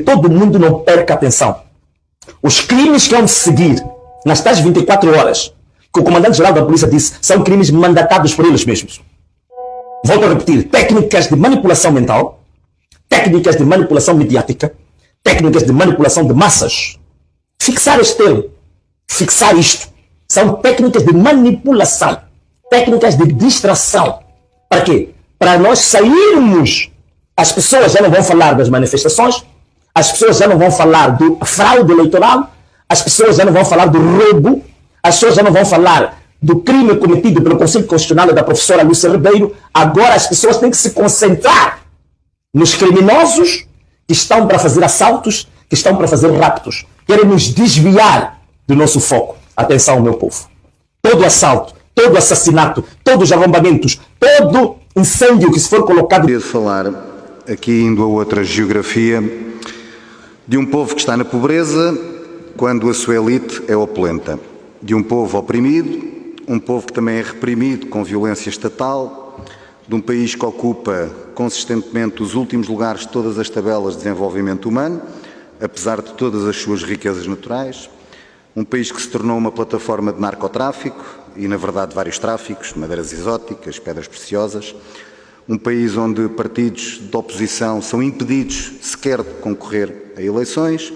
todo mundo não perca atenção. Os crimes que vão seguir nas tais 24 horas, que o comandante-geral da polícia disse, são crimes mandatados por eles mesmos. Volto a repetir, técnicas de manipulação mental, técnicas de manipulação mediática, técnicas de manipulação de massas. Fixar este termo, fixar isto, são técnicas de manipulação, técnicas de distração. Para quê? Para nós sairmos. As pessoas já não vão falar das manifestações, as pessoas já não vão falar do fraude eleitoral, as pessoas já não vão falar do roubo, as pessoas já não vão falar do crime cometido pelo Conselho Constitucional e da professora Lúcia Ribeiro. Agora as pessoas têm que se concentrar nos criminosos que estão para fazer assaltos, que estão para fazer raptos. Querem nos desviar do nosso foco. Atenção, meu povo. Todo assalto, todo assassinato, todos os arrombamentos, todo incêndio que se for colocado... Queria falar, aqui indo a outra geografia, de um povo que está na pobreza quando a sua elite é opulenta. De um povo oprimido, um povo que também é reprimido com violência estatal, de um país que ocupa consistentemente os últimos lugares de todas as tabelas de desenvolvimento humano, apesar de todas as suas riquezas naturais, um país que se tornou uma plataforma de narcotráfico e, na verdade, vários tráficos, madeiras exóticas, pedras preciosas, um país onde partidos de oposição são impedidos sequer de concorrer a eleições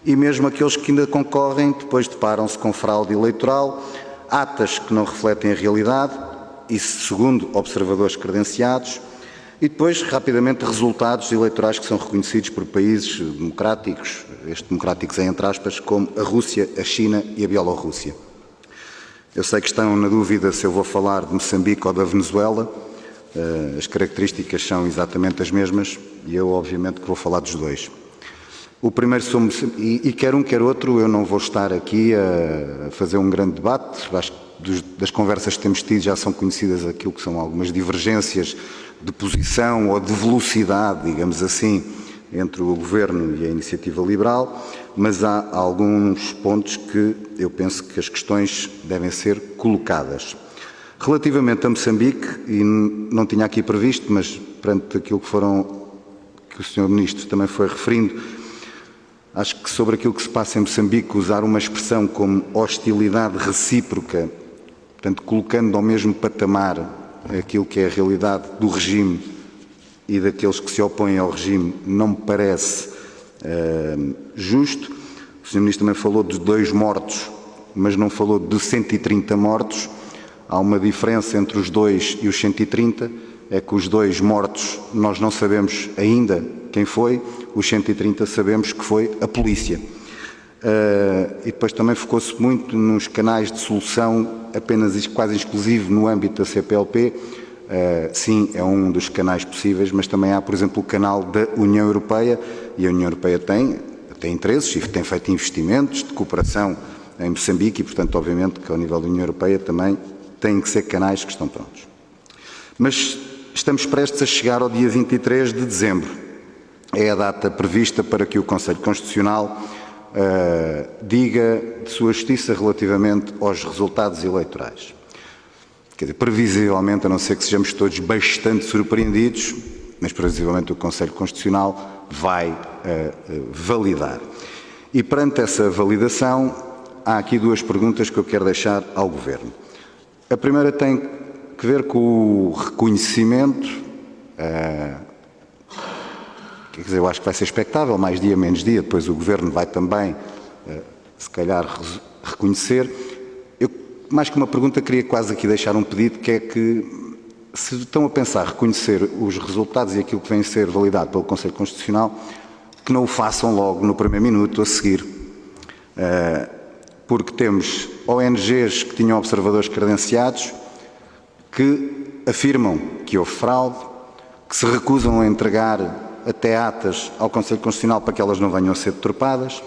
e mesmo aqueles que ainda concorrem depois deparam-se com fraude eleitoral, atas que não refletem a realidade, isso segundo observadores credenciados, e depois, rapidamente, resultados eleitorais que são reconhecidos por países democráticos, estes democráticos entre aspas, como a Rússia, a China e a Bielorrússia. Eu sei que estão na dúvida se eu vou falar de Moçambique ou da Venezuela, as características são exatamente as mesmas e eu, obviamente, que vou falar dos dois. O primeiro somos, e quer um, quer outro, eu não vou estar aqui a fazer um grande debate, acho que das conversas que temos tido já são conhecidas aquilo que são algumas divergências de posição ou de velocidade, digamos assim, entre o Governo e a Iniciativa Liberal, mas há alguns pontos que eu penso que as questões devem ser colocadas. Relativamente a Moçambique, e não tinha aqui previsto, mas perante aquilo que o Sr. Ministro também foi referindo, acho que sobre aquilo que se passa em Moçambique, usar uma expressão como hostilidade recíproca, portanto, colocando ao mesmo patamar aquilo que é a realidade do regime e daqueles que se opõem ao regime, não me parece justo. O Sr. Ministro também falou de 2 mortos, mas não falou de 130 mortos. Há uma diferença entre os 2 e os 130, é que os 2 mortos nós não sabemos ainda quem foi, os 130 sabemos que foi a polícia. E depois também focou-se muito nos canais de solução, apenas quase exclusivo no âmbito da CPLP. Sim, é um dos canais possíveis, mas também há, por exemplo, o canal da União Europeia, e a União Europeia tem interesses e tem feito investimentos de cooperação em Moçambique e, portanto, obviamente, que ao nível da União Europeia também têm que ser canais que estão prontos. Mas estamos prestes a chegar ao dia 23 de dezembro. É a data prevista para que o Conselho Constitucional diga de sua justiça relativamente aos resultados eleitorais. Quer dizer, previsivelmente, a não ser que sejamos todos bastante surpreendidos, mas previsivelmente o Conselho Constitucional vai validar. E perante essa validação, há aqui 2 perguntas que eu quero deixar ao Governo. A primeira tem que ver com o reconhecimento, quer dizer, eu acho que vai ser expectável, mais dia, menos dia, depois o Governo vai também, se calhar, reconhecer. Eu, mais que uma pergunta, queria quase aqui deixar um pedido, que é que, se estão a pensar reconhecer os resultados e aquilo que vem a ser validado pelo Conselho Constitucional, que não o façam logo no primeiro minuto a seguir. Porque temos ONGs que tinham observadores credenciados que afirmam que houve fraude, que se recusam a entregar até atas ao Conselho Constitucional para que elas não venham a ser deturpadas.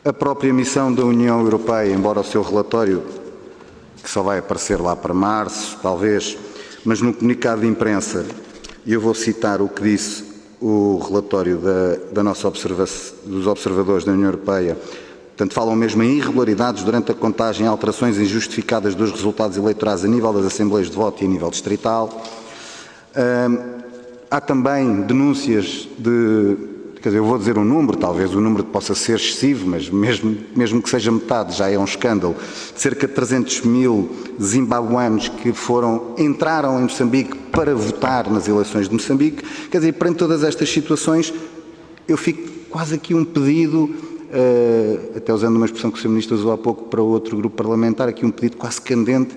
A própria missão da União Europeia, embora o seu relatório, que só vai aparecer lá para março, talvez, mas no comunicado de imprensa, e eu vou citar o que disse o relatório dos observadores da União Europeia, portanto, falam mesmo em irregularidades durante a contagem, alterações injustificadas dos resultados eleitorais a nível das assembleias de voto e a nível distrital. Há também denúncias quer dizer, eu vou dizer um número, talvez o número possa ser excessivo, mas mesmo que seja metade, já é um escândalo. Cerca de 300 mil zimbabuanos que entraram em Moçambique para votar nas eleições de Moçambique. Quer dizer, perante todas estas situações, eu fico quase aqui um pedido, até usando uma expressão que o Sr. Ministro usou há pouco para outro grupo parlamentar, aqui um pedido quase candente,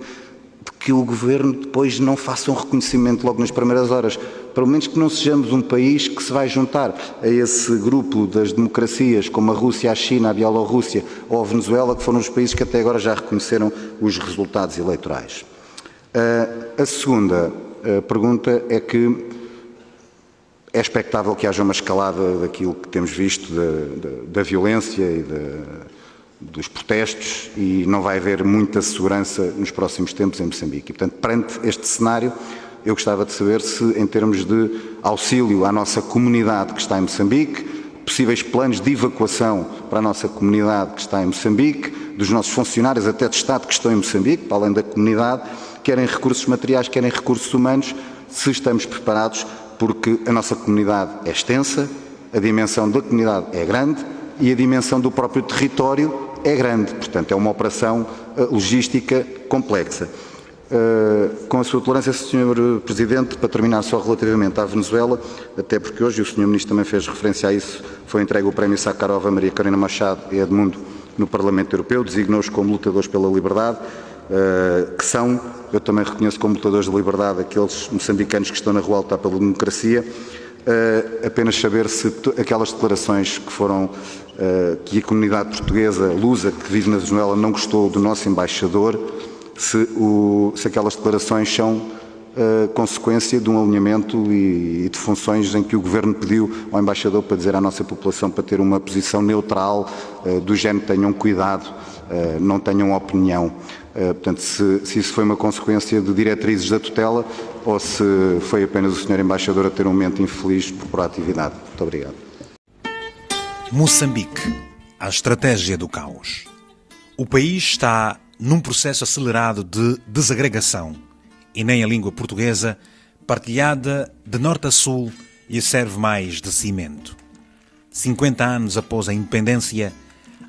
de que o Governo depois não faça um reconhecimento logo nas primeiras horas. Pelo menos que não sejamos um país que se vai juntar a esse grupo das democracias, como a Rússia, a China, a Bielorrússia ou a Venezuela, que foram os países que até agora já reconheceram os resultados eleitorais. A segunda pergunta é que é expectável que haja uma escalada daquilo que temos visto da violência e dos protestos, e não vai haver muita segurança nos próximos tempos em Moçambique. E, portanto, perante este cenário, eu gostava de saber se, em termos de auxílio à nossa comunidade que está em Moçambique, possíveis planos de evacuação para a nossa comunidade que está em Moçambique, dos nossos funcionários até de Estado que estão em Moçambique, para além da comunidade, querem recursos materiais, querem recursos humanos, se estamos preparados, porque a nossa comunidade é extensa, a dimensão da comunidade é grande e a dimensão do próprio território é grande. Portanto, é uma operação logística complexa. Com a sua tolerância, Sr. Presidente, para terminar só relativamente à Venezuela, até porque hoje, e o Sr. Ministro também fez referência a isso, foi entregue o Prémio Sakharov a Maria Corina Machado e Edmundo no Parlamento Europeu, designou-os como lutadores pela liberdade, que são, eu também reconheço como lutadores de liberdade, aqueles moçambicanos que estão na rua a lutar pela democracia. Apenas saber se aquelas declarações que foram, que a comunidade portuguesa, lusa, que vive na Venezuela, não gostou do nosso embaixador, se aquelas declarações são consequência de um alinhamento e de funções em que o Governo pediu ao embaixador para dizer à nossa população para ter uma posição neutral, do género tenham cuidado, não tenham opinião. Portanto, se isso foi uma consequência de diretrizes da tutela ou se foi apenas o Sr. Embaixador a ter um momento infeliz por proatividade. Muito obrigado. Moçambique, a estratégia do caos. O país está num processo acelerado de desagregação e nem a língua portuguesa, partilhada de norte a sul, lhe serve mais de cimento. 50 anos após a independência,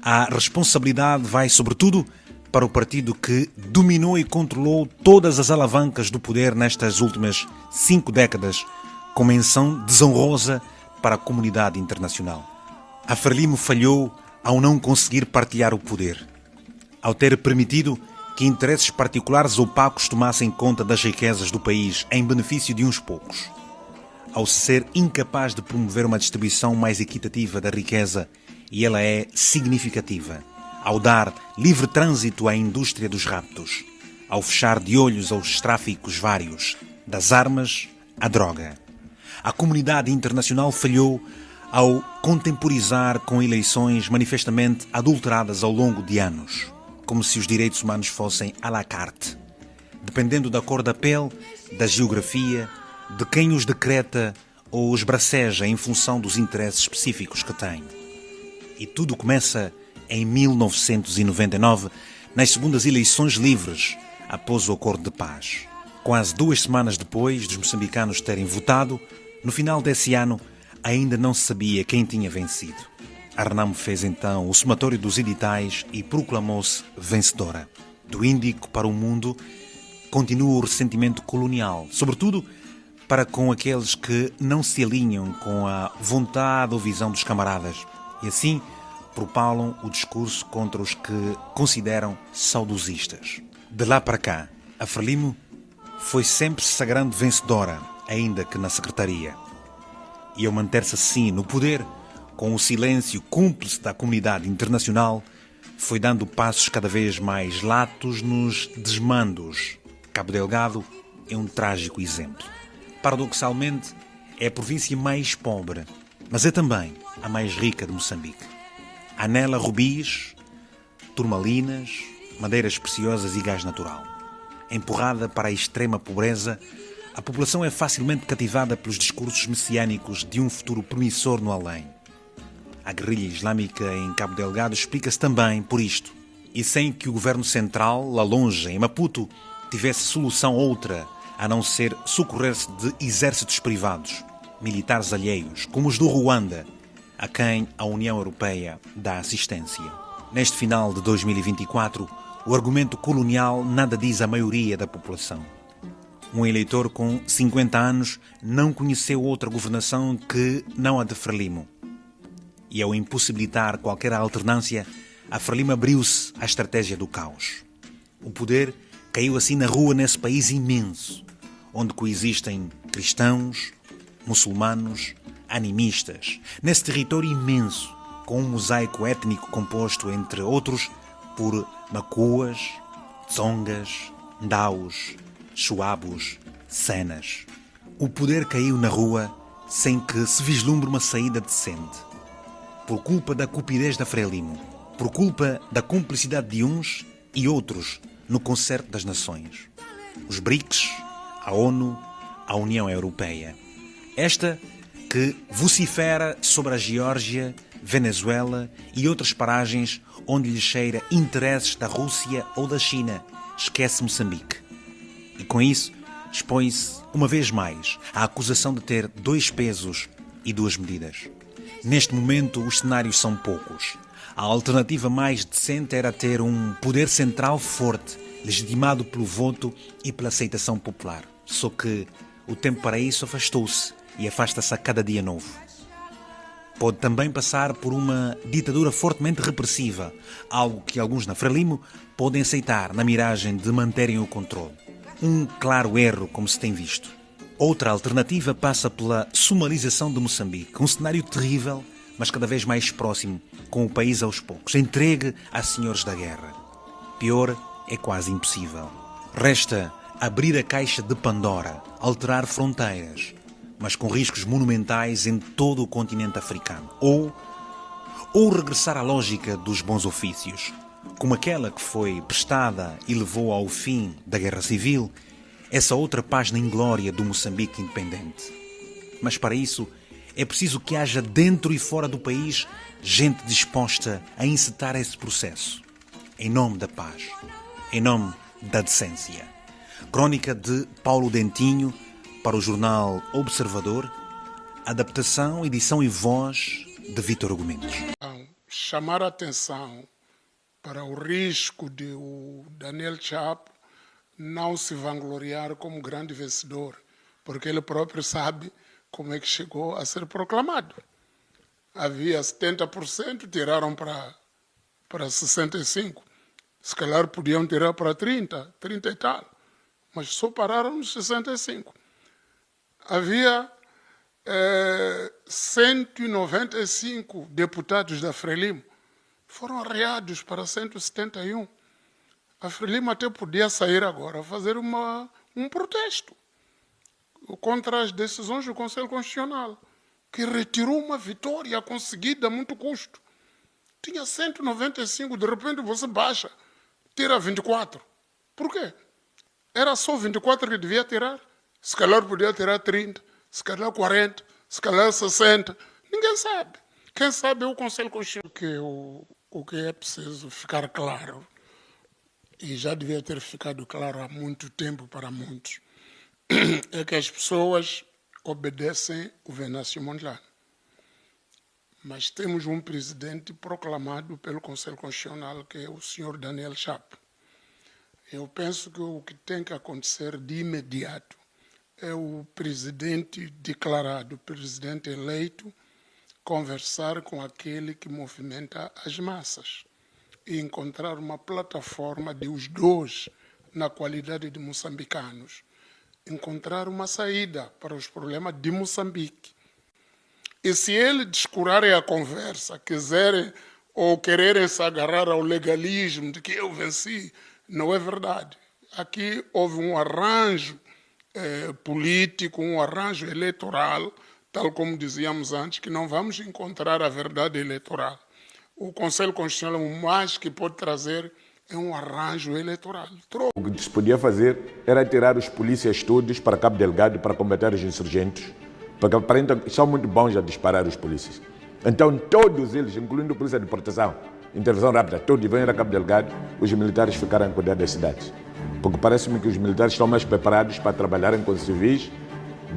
a responsabilidade vai, sobretudo, para o partido que dominou e controlou todas as alavancas do poder nestas últimas 5 décadas, com menção desonrosa para a comunidade internacional. A Frelimo falhou ao não conseguir partilhar o poder, ao ter permitido que interesses particulares opacos tomassem conta das riquezas do país em benefício de uns poucos, ao ser incapaz de promover uma distribuição mais equitativa da riqueza, e ela é significativa, ao dar livre trânsito à indústria dos raptos, ao fechar de olhos aos tráficos vários, das armas à droga. A comunidade internacional falhou ao contemporizar com eleições manifestamente adulteradas ao longo de anos, como se os direitos humanos fossem à la carte, dependendo da cor da pele, da geografia, de quem os decreta ou os braceja em função dos interesses específicos que têm. E tudo começa em 1999, nas segundas eleições livres, após o Acordo de Paz. Quase 2 semanas depois dos moçambicanos terem votado, no final desse ano, ainda não se sabia quem tinha vencido. A Renamo fez então o somatório dos editais e proclamou-se vencedora. Do Índico para o mundo, continua o ressentimento colonial, sobretudo para com aqueles que não se alinham com a vontade ou visão dos camaradas, e assim propalam o discurso contra os que consideram saudosistas. De lá para cá, a Frelimo foi sempre se sagrando vencedora, ainda que na secretaria. E ao manter-se assim no poder, com o silêncio cúmplice da comunidade internacional, foi dando passos cada vez mais latos nos desmandos. Cabo Delgado é um trágico exemplo. Paradoxalmente, é a província mais pobre, mas é também a mais rica de Moçambique. Há nela rubis, turmalinas, madeiras preciosas e gás natural. Empurrada para a extrema pobreza, a população é facilmente cativada pelos discursos messiânicos de um futuro promissor no além. A guerrilha islâmica em Cabo Delgado explica-se também por isto. E sem que o governo central, lá longe, em Maputo, tivesse solução outra a não ser socorrer-se de exércitos privados, militares alheios, como os do Ruanda, a quem a União Europeia dá assistência. Neste final de 2024, o argumento colonial nada diz à maioria da população. Um eleitor com 50 anos não conheceu outra governação que não a de Frelimo. E ao impossibilitar qualquer alternância, a Frelimo abriu-se à estratégia do caos. O poder caiu assim na rua nesse país imenso, onde coexistem cristãos, muçulmanos, animistas, nesse território imenso, com um mosaico étnico composto, entre outros, por macuas, tsongas, ndaos, chuabos, cenas. O poder caiu na rua sem que se vislumbre uma saída decente. Por culpa da cupidez da Frelimo, por culpa da cumplicidade de uns e outros no concerto das nações. Os BRICS, a ONU, a União Europeia. Esta que vocifera sobre a Geórgia, Venezuela e outras paragens onde lhe cheira interesses da Rússia ou da China. Esquece Moçambique. E com isso expõe-se, uma vez mais, à acusação de ter dois pesos e duas medidas. Neste momento os cenários são poucos. A alternativa mais decente era ter um poder central forte, legitimado pelo voto e pela aceitação popular. Só que o tempo para isso afastou-se e afasta-se a cada dia novo. Pode também passar por uma ditadura fortemente repressiva, algo que alguns na Frelimo podem aceitar na miragem de manterem o controle. Um claro erro, como se tem visto. Outra alternativa passa pela somalização de Moçambique, um cenário terrível, mas cada vez mais próximo, com o país aos poucos, entregue a senhores da guerra. Pior, é quase impossível. Resta abrir a caixa de Pandora, alterar fronteiras, mas com riscos monumentais em todo o continente africano. Ou regressar à lógica dos bons ofícios, como aquela que foi prestada e levou ao fim da Guerra Civil, essa outra página inglória do Moçambique independente. Mas para isso é preciso que haja dentro e fora do país gente disposta a encetar esse processo, em nome da paz, em nome da decência. Crônica de Paulo Dentinho para o jornal Observador, adaptação, edição e voz de Vítor Gomes. Chamar a atenção para o risco de o Daniel Chapo não se vangloriar como grande vencedor, porque ele próprio sabe como é que chegou a ser proclamado. Havia 70%, tiraram para 65%. Se calhar podiam tirar para 30 e tal, mas só pararam nos 65%. Havia 195 deputados da Frelimo, foram arreados para 171. A Frelimo até podia sair agora, fazer um protesto contra as decisões do Conselho Constitucional, que retirou uma vitória conseguida a muito custo. Tinha 195, de repente você baixa, tira 24. Por quê? Era só 24 que devia tirar. Se calhar podia tirar 30, se calhar 40, se calhar 60. Ninguém sabe. Quem sabe é o Conselho Constitucional. O que é preciso ficar claro, e já devia ter ficado claro há muito tempo para muitos, é que as pessoas obedecem o Venâncio Mondlane. Mas temos um presidente proclamado pelo Conselho Constitucional, que é o senhor Daniel Chapo. Eu penso que o que tem que acontecer de imediato é o presidente declarado, o presidente eleito, conversar com aquele que movimenta as massas e encontrar uma plataforma de os dois, na qualidade de moçambicanos, encontrar uma saída para os problemas de Moçambique. E se eles descurarem a conversa, quiserem ou quererem se agarrar ao legalismo de que eu venci, não é verdade. Aqui houve um arranjo político, um arranjo eleitoral, tal como dizíamos antes, que não vamos encontrar a verdade eleitoral. O Conselho Constitucional, o mais que pode trazer é um arranjo eleitoral. O que se podia fazer era tirar os polícias todos para Cabo Delgado para combater os insurgentes, porque aparentemente são muito bons a disparar os polícias. Então todos eles, incluindo a polícia de proteção, intervenção rápida, todos vêm a Cabo Delgado, os militares ficaram a cuidar das cidades. Porque parece-me que os militares estão mais preparados para trabalharem com civis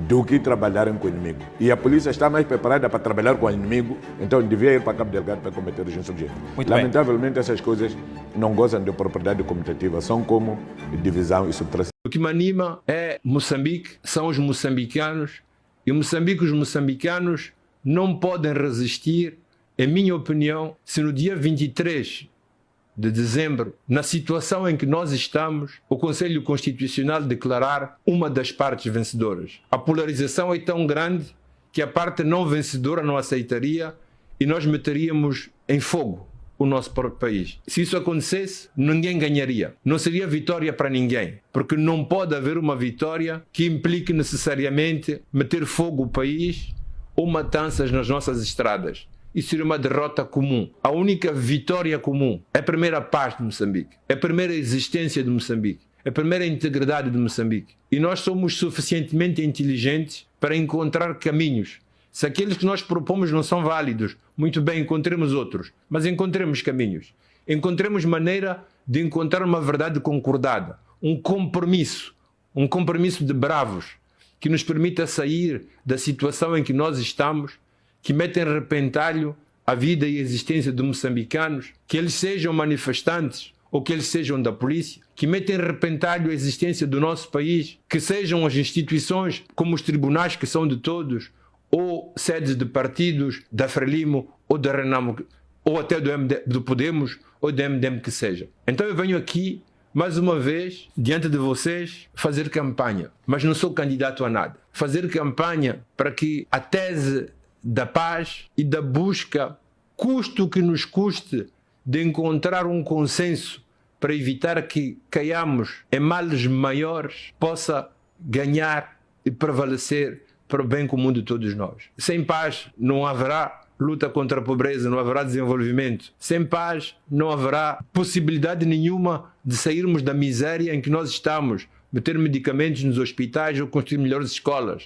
do que trabalharem com o inimigo. E a polícia está mais preparada para trabalhar com o inimigo, então devia ir para Cabo Delgado para combater os insurgentes. Lamentavelmente, essas coisas não gozam de propriedade comunicativa, são como divisão e subtração. O que me anima é Moçambique, são os moçambicanos, e Moçambique, os moçambicanos não podem resistir, em minha opinião, se no dia 23 de dezembro, na situação em que nós estamos, o Conselho Constitucional declarar uma das partes vencedoras. A polarização é tão grande que a parte não vencedora não aceitaria e nós meteríamos em fogo o nosso próprio país. Se isso acontecesse, ninguém ganharia. Não seria vitória para ninguém, porque não pode haver uma vitória que implique necessariamente meter fogo ao país ou matanças nas nossas estradas. Isso seria uma derrota comum. A única vitória comum é a primeira paz de Moçambique, é a primeira existência de Moçambique, é a primeira integridade de Moçambique. E nós somos suficientemente inteligentes para encontrar caminhos. Se aqueles que nós propomos não são válidos, muito bem, encontremos outros, mas encontremos caminhos. Encontremos maneira de encontrar uma verdade concordada, um compromisso de bravos, que nos permita sair da situação em que nós estamos, que mete em repentalho a vida e a existência de moçambicanos, que eles sejam manifestantes ou que eles sejam da polícia, que metem em repentalho a existência do nosso país, que sejam as instituições como os tribunais que são de todos, ou sedes de partidos da Frelimo ou da Renamo, ou até do Podemos ou do MDM que seja. Então eu venho aqui, mais uma vez, diante de vocês, fazer campanha, mas não sou candidato a nada. Fazer campanha para que a tese da paz e da busca, custe o que nos custe, de encontrar um consenso para evitar que caiamos em males maiores, possa ganhar e prevalecer para o bem comum de todos nós. Sem paz não haverá luta contra a pobreza, não haverá desenvolvimento. Sem paz não haverá possibilidade nenhuma de sairmos da miséria em que nós estamos, meter medicamentos nos hospitais ou construir melhores escolas.